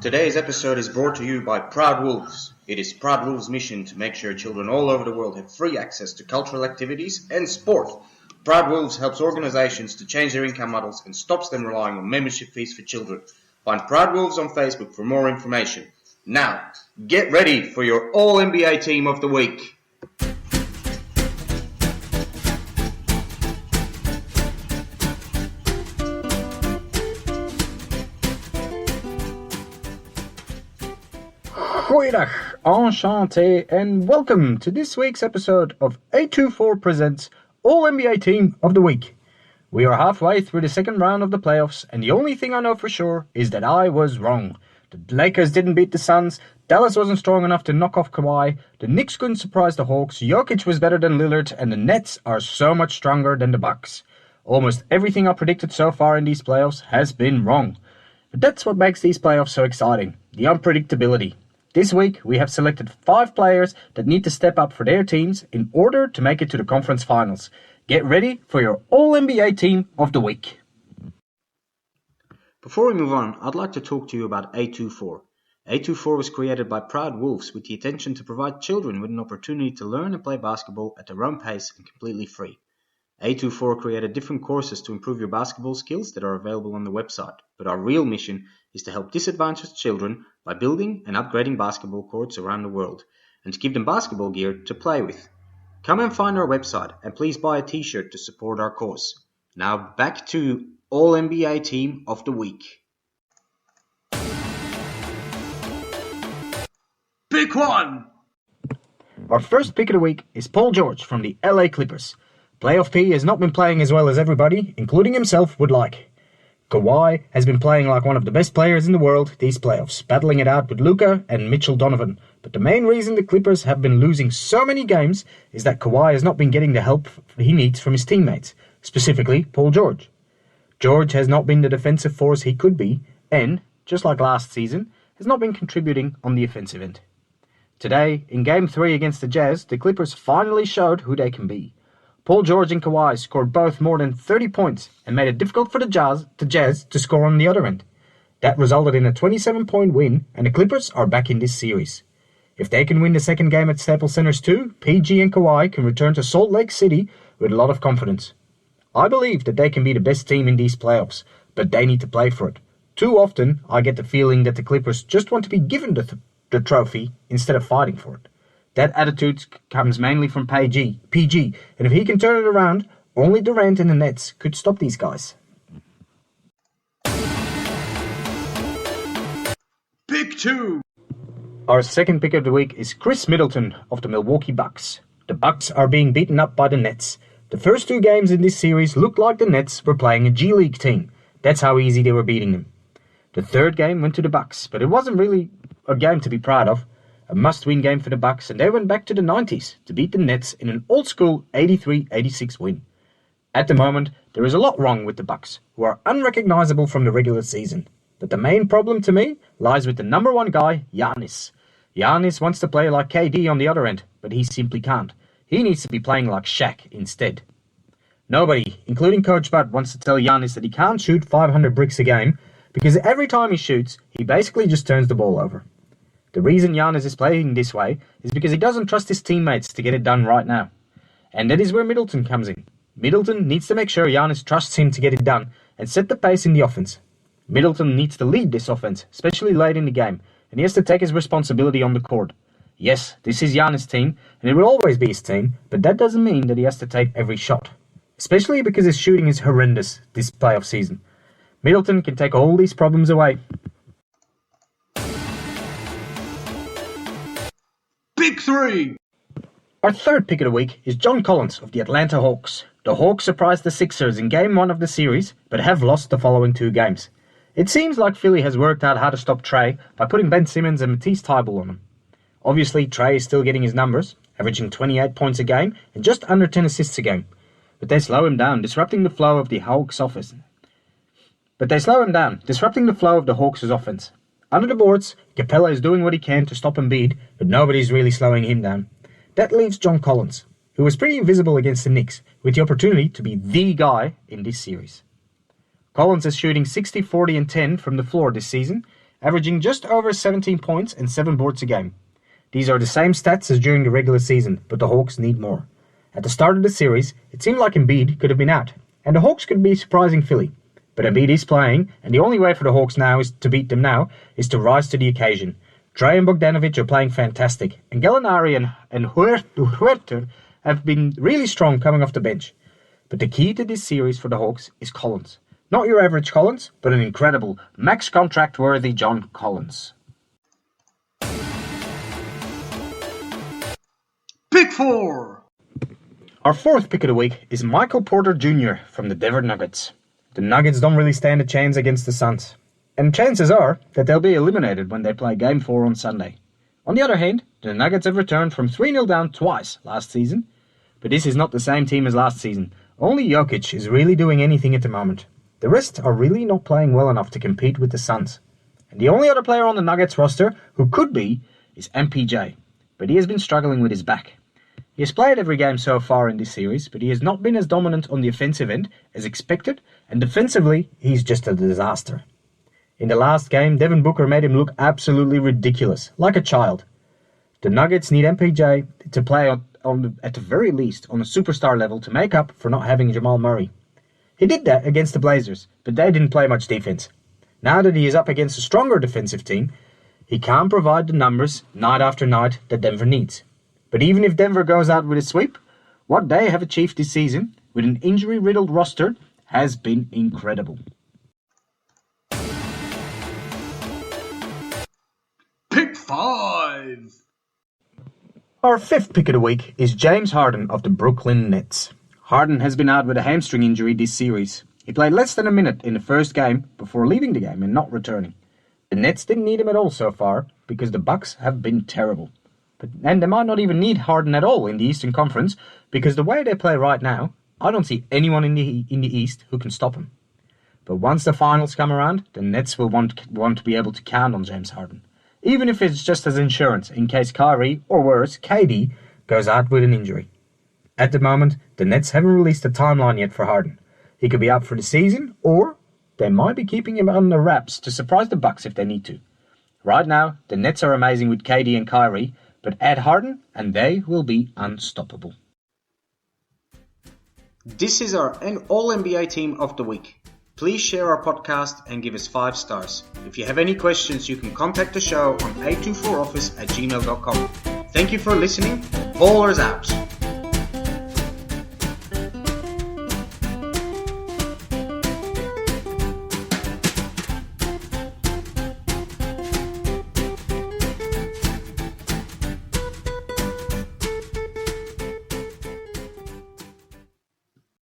Today's episode is brought to you by Proud Wolves. It is Proud Wolves' mission to make sure children all over the world have free access to cultural activities and sport. Proud Wolves helps organisations to change their income models and stops them relying on membership fees for children. Find Proud Wolves on Facebook for more information. Now, get ready for your All-NBA Team of the Week. Goeiedag, enchantée, and welcome to this week's episode of A24 Presents All-NBA Team of the Week. We are halfway through the second round of the playoffs, and the only thing I know for sure is that I was wrong. The Lakers didn't beat the Suns, Dallas wasn't strong enough to knock off Kawhi, the Knicks couldn't surprise the Hawks, Jokic was better than Lillard, and the Nets are so much stronger than the Bucks. Almost everything I predicted so far in these playoffs has been wrong. But that's what makes these playoffs so exciting, the unpredictability. This week, we have selected 5 players that need to step up for their teams in order to make it to the conference finals. Get ready for your All-NBA Team of the Week. Before we move on, I'd like to talk to you about A24. A24 was created by Proud Wolves with the intention to provide children with an opportunity to learn and play basketball at their own pace and completely free. A24 created different courses to improve your basketball skills that are available on the website, but our real mission is to help disadvantaged children by building and upgrading basketball courts around the world, and to give them basketball gear to play with. Come and find our website, and please buy a t-shirt to support our cause. Now back to All-NBA Team of the Week. Pick one! Our first pick of the week is Paul George from the LA Clippers. Playoff P has not been playing as well as everybody, including himself, would like. Kawhi has been playing like one of the best players in the world these playoffs, battling it out with Luka and Mitchell Donovan. But the main reason the Clippers have been losing so many games is that Kawhi has not been getting the help he needs from his teammates, specifically Paul George. George has not been the defensive force he could be, and, just like last season, has not been contributing on the offensive end. Today, in Game 3 against the Jazz, the Clippers finally showed who they can be. Paul George and Kawhi scored both more than 30 points and made it difficult for the Jazz to score on the other end. That resulted in a 27-point win, and the Clippers are back in this series. If they can win the second game at Staples Center too, PG and Kawhi can return to Salt Lake City with a lot of confidence. I believe that they can be the best team in these playoffs, but they need to play for it. Too often, I get the feeling that the Clippers just want to be given the trophy instead of fighting for it. That attitude comes mainly from PG, and if he can turn it around, only Durant and the Nets could stop these guys. Pick 2! Our second pick of the week is Khris Middleton of the Milwaukee Bucks. The Bucks are being beaten up by the Nets. The first 2 games in this series looked like the Nets were playing a G League team. That's how easy they were beating them. The third game went to the Bucks, but it wasn't really a game to be proud of. A must-win game for the Bucks, and they went back to the 90s to beat the Nets in an old-school 83-86 win. At the moment, there is a lot wrong with the Bucks, who are unrecognizable from the regular season. But the main problem to me lies with the number 1 guy, Giannis. Giannis wants to play like KD on the other end, but he simply can't. He needs to be playing like Shaq instead. Nobody, including Coach Bud, wants to tell Giannis that he can't shoot 500 bricks a game, because every time he shoots, he basically just turns the ball over. The reason Giannis is playing this way is because he doesn't trust his teammates to get it done right now. And that is where Middleton comes in. Middleton needs to make sure Giannis trusts him to get it done and set the pace in the offense. Middleton needs to lead this offense, especially late in the game, and he has to take his responsibility on the court. Yes, this is Giannis' team, and it will always be his team, but that doesn't mean that he has to take every shot. Especially because his shooting is horrendous this playoff season. Middleton can take all these problems away. Pick 3! Our third pick of the week is John Collins of the Atlanta Hawks. The Hawks surprised the Sixers in Game 1 of the series, but have lost the following 2 games. It seems like Philly has worked out how to stop Trae by putting Ben Simmons and Matisse Thybulle on him. Obviously, Trae is still getting his numbers, averaging 28 points a game and just under 10 assists a game. But they slow him down, disrupting the flow of the Hawks' offense. Under the boards, Capella is doing what he can to stop Embiid, but nobody's really slowing him down. That leaves John Collins, who was pretty invisible against the Knicks, with the opportunity to be the guy in this series. Collins is shooting 60, 40 and 10 from the floor this season, averaging just over 17 points and 7 boards a game. These are the same stats as during the regular season, but the Hawks need more. At the start of the series, it seemed like Embiid could have been out, and the Hawks could be surprising Philly. But Embiid is playing, and the only way for the Hawks to beat them now is to rise to the occasion. Trae and Bogdanovic are playing fantastic, and Gallinari and Huerter have been really strong coming off the bench. But the key to this series for the Hawks is Collins. Not your average Collins, but an incredible, max contract worthy John Collins. Pick 4! Our fourth pick of the week is Michael Porter Jr. from the Denver Nuggets. The Nuggets don't really stand a chance against the Suns, and chances are that they'll be eliminated when they play Game 4 on Sunday. On the other hand, the Nuggets have returned from 3-0 down twice last season, but this is not the same team as last season. Only Jokic is really doing anything at the moment. The rest are really not playing well enough to compete with the Suns. And the only other player on the Nuggets roster who could be is MPJ, but he has been struggling with his back. He has played every game so far in this series, but he has not been as dominant on the offensive end as expected, and defensively, he's just a disaster. In the last game, Devin Booker made him look absolutely ridiculous, like a child. The Nuggets need MPJ to play at the very least on a superstar level to make up for not having Jamal Murray. He did that against the Blazers, but they didn't play much defense. Now that he is up against a stronger defensive team, he can't provide the numbers night after night that Denver needs. But even if Denver goes out with a sweep, what they have achieved this season with an injury-riddled roster has been incredible. Pick 5! Our fifth pick of the week is James Harden of the Brooklyn Nets. Harden has been out with a hamstring injury this series. He played less than a minute in the first game before leaving the game and not returning. The Nets didn't need him at all so far because the Bucks have been terrible. And they might not even need Harden at all in the Eastern Conference because the way they play right now, I don't see anyone in the East who can stop him. But once the finals come around, the Nets will want to be able to count on James Harden. Even if it's just as insurance in case Kyrie, or worse, KD, goes out with an injury. At the moment, the Nets haven't released a timeline yet for Harden. He could be out for the season, or they might be keeping him under wraps to surprise the Bucks if they need to. Right now, the Nets are amazing with KD and Kyrie, but add Harden and they will be unstoppable. This is our All-NBA Team of the Week. Please share our podcast and give us 5 stars. If you have any questions, you can contact the show on a24office@gmail.com. Thank you for listening. Ballers out.